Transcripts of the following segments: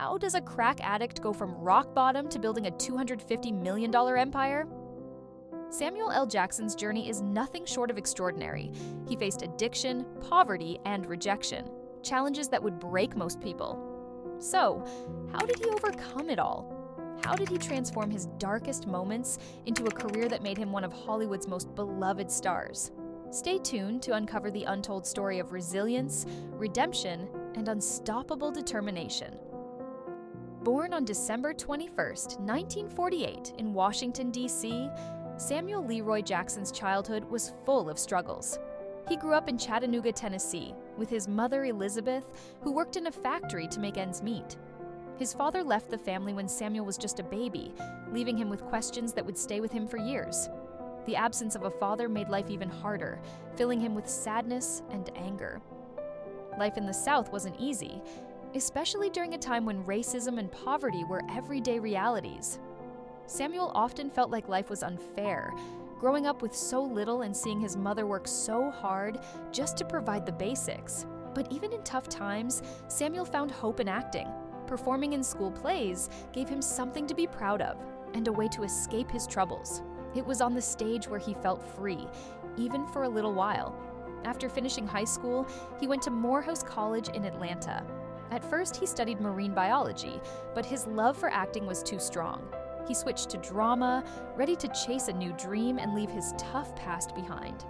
how does a crack addict go from rock bottom to building a $250 million empire? Samuel L. Jackson's journey is nothing short of extraordinary. He faced addiction, poverty, and rejection, challenges that would break most people. So, how did he overcome it all? How did he transform his darkest moments into a career that made him one of Hollywood's most beloved stars? Stay tuned to uncover the untold story of resilience, redemption, and unstoppable determination. Born on December 21, 1948, in Washington, D.C., Samuel Leroy Jackson's childhood was full of struggles. He grew up in Chattanooga, Tennessee, with his mother Elizabeth, who worked in a factory to make ends meet. His father left the family when Samuel was just a baby, leaving him with questions that would stay with him for years. The absence of a father made life even harder, filling him with sadness and anger. Life in the South wasn't easy, especially during a time when racism and poverty were everyday realities. Samuel often felt like life was unfair, growing up with so little and seeing his mother work so hard just to provide the basics. But even in tough times, Samuel found hope in acting. Performing in school plays gave him something to be proud of and a way to escape his troubles. It was on the stage where he felt free, even for a little while. After finishing high school, he went to Morehouse College in Atlanta. At first, he studied marine biology, but his love for acting was too strong. He switched to drama, ready to chase a new dream and leave his tough past behind.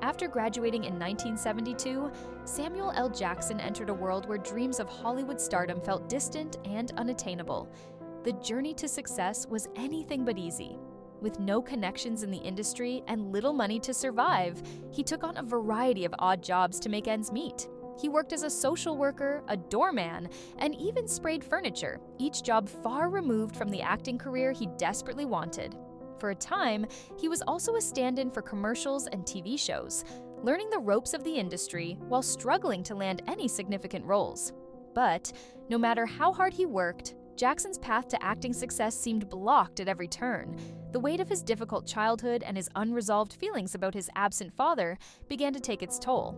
After graduating in 1972, Samuel L. Jackson entered a world where dreams of Hollywood stardom felt distant and unattainable. The journey to success was anything but easy. With no connections in the industry and little money to survive, he took on a variety of odd jobs to make ends meet. He worked as a social worker, a doorman, and even sprayed furniture, each job far removed from the acting career he desperately wanted. For a time, he was also a stand-in for commercials and TV shows, learning the ropes of the industry while struggling to land any significant roles. But no matter how hard he worked, Jackson's path to acting success seemed blocked at every turn. The weight of his difficult childhood and his unresolved feelings about his absent father began to take its toll.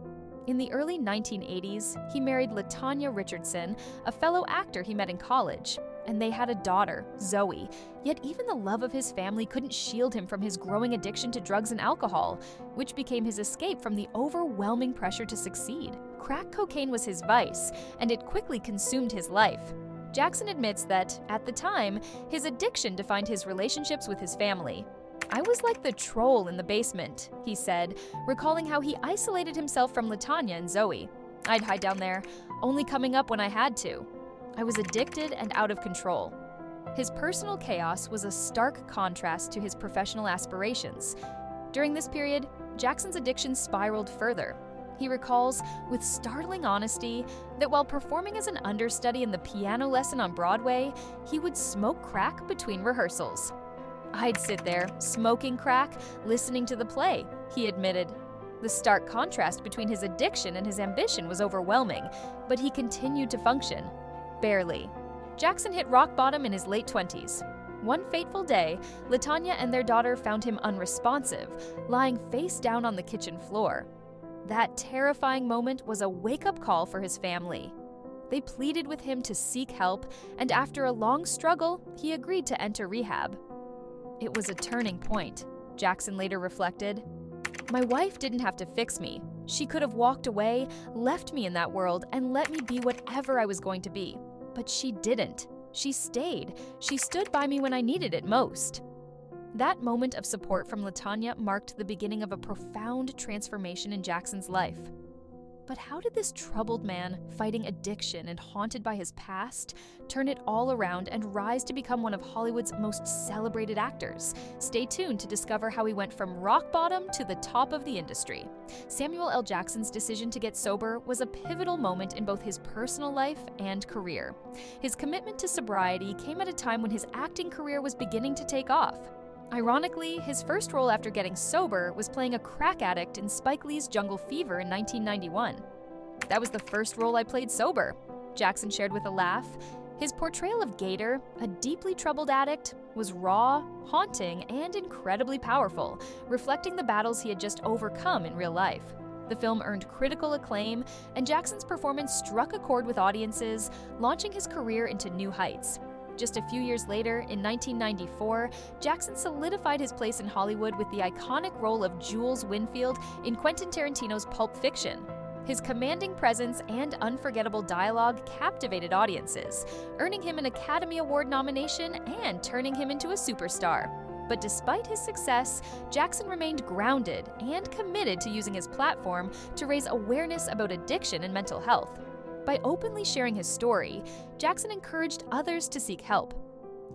In the early 1980s, he married LaTanya Richardson, a fellow actor he met in college, and they had a daughter, Zoe. Yet even the love of his family couldn't shield him from his growing addiction to drugs and alcohol, which became his escape from the overwhelming pressure to succeed. Crack cocaine was his vice, and it quickly consumed his life. Jackson admits that, at the time, his addiction defined his relationships with his family. "I was like the troll in the basement," he said, recalling how he isolated himself from LaTanya and Zoe. "I'd hide down there, only coming up when I had to. I was addicted and out of control." His personal chaos was a stark contrast to his professional aspirations. During this period, Jackson's addiction spiraled further. He recalls, with startling honesty, that while performing as an understudy in the piano lesson on Broadway, he would smoke crack between rehearsals. "I'd sit there, smoking crack, listening to the play," he admitted. The stark contrast between his addiction and his ambition was overwhelming, but he continued to function. Barely. Jackson hit rock bottom in his late 20s. One fateful day, LaTanya and their daughter found him unresponsive, lying face down on the kitchen floor. That terrifying moment was a wake-up call for his family. They pleaded with him to seek help, and after a long struggle, he agreed to enter rehab. "It was a turning point," Jackson later reflected. "My wife didn't have to fix me. She could have walked away, left me in that world, and let me be whatever I was going to be. But she didn't. She stayed. She stood by me when I needed it most." That moment of support from LaTanya marked the beginning of a profound transformation in Jackson's life. But how did this troubled man, fighting addiction and haunted by his past, turn it all around and rise to become one of Hollywood's most celebrated actors? Stay tuned to discover how he went from rock bottom to the top of the industry. Samuel L. Jackson's decision to get sober was a pivotal moment in both his personal life and career. His commitment to sobriety came at a time when his acting career was beginning to take off. Ironically, his first role after getting sober was playing a crack addict in Spike Lee's Jungle Fever in 1991. "That was the first role I played sober," Jackson shared with a laugh. His portrayal of Gator, a deeply troubled addict, was raw, haunting, and incredibly powerful, reflecting the battles he had just overcome in real life. The film earned critical acclaim, and Jackson's performance struck a chord with audiences, launching his career into new heights. Just a few years later, in 1994, Jackson solidified his place in Hollywood with the iconic role of Jules Winfield in Quentin Tarantino's Pulp Fiction. His commanding presence and unforgettable dialogue captivated audiences, earning him an Academy Award nomination and turning him into a superstar. But despite his success, Jackson remained grounded and committed to using his platform to raise awareness about addiction and mental health. By openly sharing his story, Jackson encouraged others to seek help.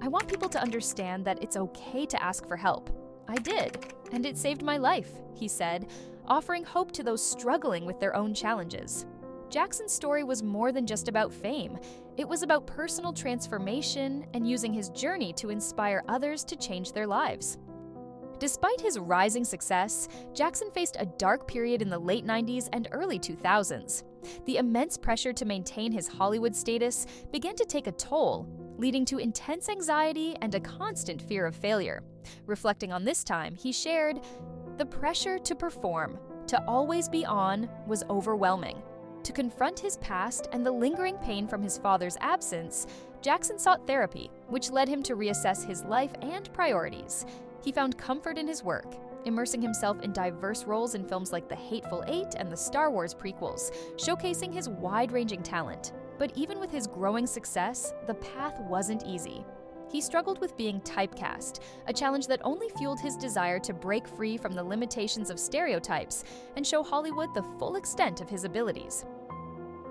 "I want people to understand that it's okay to ask for help. I did, and it saved my life," he said, offering hope to those struggling with their own challenges. Jackson's story was more than just about fame. It was about personal transformation and using his journey to inspire others to change their lives. Despite his rising success, Jackson faced a dark period in the late 90s and early 2000s. The immense pressure to maintain his Hollywood status began to take a toll, leading to intense anxiety and a constant fear of failure. Reflecting on this time, he shared, "The pressure to perform, to always be on, was overwhelming. To confront his past and the lingering pain from his father's absence, Jackson sought therapy, which led him to reassess his life and priorities. He found comfort in his work, immersing himself in diverse roles in films like The Hateful Eight and the Star Wars prequels, showcasing his wide-ranging talent. But even with his growing success, the path wasn't easy. He struggled with being typecast, a challenge that only fueled his desire to break free from the limitations of stereotypes and show Hollywood the full extent of his abilities."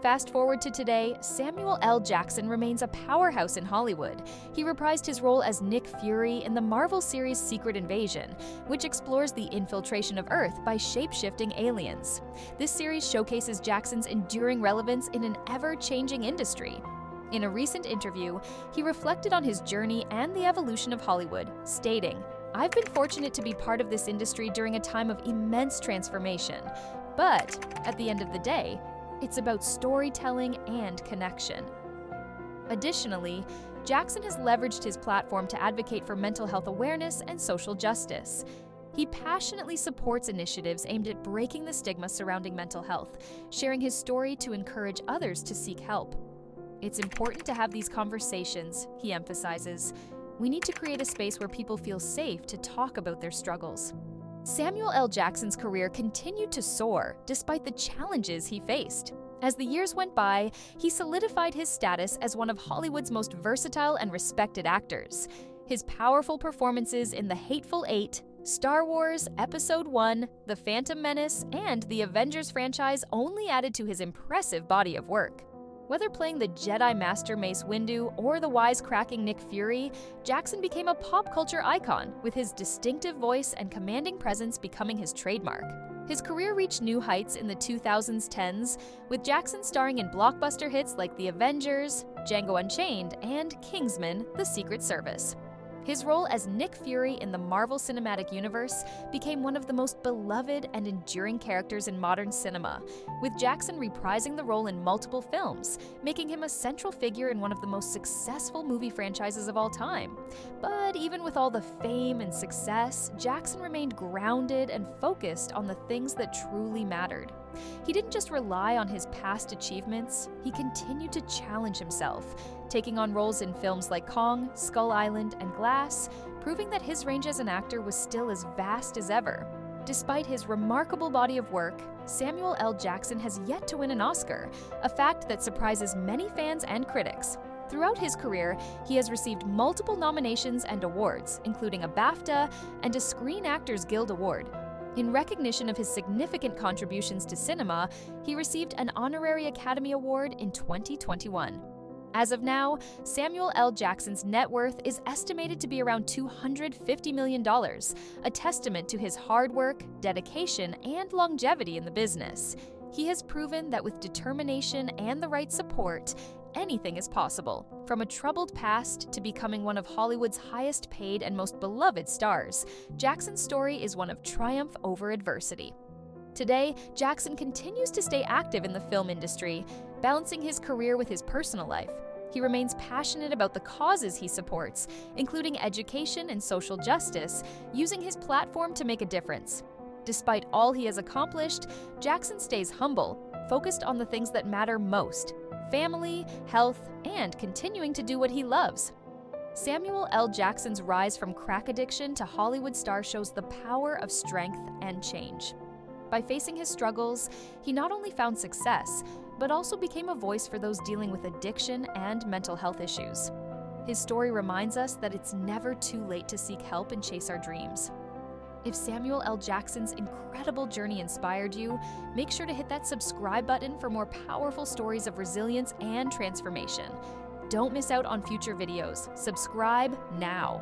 Fast forward to today, Samuel L. Jackson remains a powerhouse in Hollywood. He reprised his role as Nick Fury in the Marvel series Secret Invasion, which explores the infiltration of Earth by shape-shifting aliens. This series showcases Jackson's enduring relevance in an ever-changing industry. In a recent interview, he reflected on his journey and the evolution of Hollywood, stating, "I've been fortunate to be part of this industry during a time of immense transformation. But, at the end of the day, it's about storytelling and connection." Additionally, Jackson has leveraged his platform to advocate for mental health awareness and social justice. He passionately supports initiatives aimed at breaking the stigma surrounding mental health, sharing his story to encourage others to seek help. "It's important to have these conversations," he emphasizes. "We need to create a space where people feel safe to talk about their struggles." Samuel L. Jackson's career continued to soar despite the challenges he faced. As the years went by, he solidified his status as one of Hollywood's most versatile and respected actors. His powerful performances in The Hateful Eight, Star Wars, Episode 1, The Phantom Menace, and the Avengers franchise only added to his impressive body of work. Whether playing the Jedi Master Mace Windu or the wisecracking Nick Fury, Jackson became a pop culture icon, with his distinctive voice and commanding presence becoming his trademark. His career reached new heights in the 2010s, with Jackson starring in blockbuster hits like The Avengers, Django Unchained, and Kingsman: The Secret Service. His role as Nick Fury in the Marvel Cinematic Universe became one of the most beloved and enduring characters in modern cinema, with Jackson reprising the role in multiple films, making him a central figure in one of the most successful movie franchises of all time. But even with all the fame and success, Jackson remained grounded and focused on the things that truly mattered. He didn't just rely on his past achievements, he continued to challenge himself, taking on roles in films like Kong, Skull Island, and Glass, proving that his range as an actor was still as vast as ever. Despite his remarkable body of work, Samuel L. Jackson has yet to win an Oscar, a fact that surprises many fans and critics. Throughout his career, he has received multiple nominations and awards, including a BAFTA and a Screen Actors Guild Award. In recognition of his significant contributions to cinema, he received an Honorary Academy Award in 2021. As of now, Samuel L. Jackson's net worth is estimated to be around $250 million, a testament to his hard work, dedication, and longevity in the business. He has proven that with determination and the right support, anything is possible. From a troubled past to becoming one of Hollywood's highest paid and most beloved stars, Jackson's story is one of triumph over adversity. Today, Jackson continues to stay active in the film industry, balancing his career with his personal life. He remains passionate about the causes he supports, including education and social justice, using his platform to make a difference. Despite all he has accomplished, Jackson stays humble, focused on the things that matter most: family, health, and continuing to do what he loves. Samuel L. Jackson's rise from crack addiction to Hollywood star shows the power of strength and change. By facing his struggles, he not only found success, but also became a voice for those dealing with addiction and mental health issues. His story reminds us that it's never too late to seek help and chase our dreams. If Samuel L. Jackson's incredible journey inspired you, make sure to hit that subscribe button for more powerful stories of resilience and transformation. Don't miss out on future videos. Subscribe now.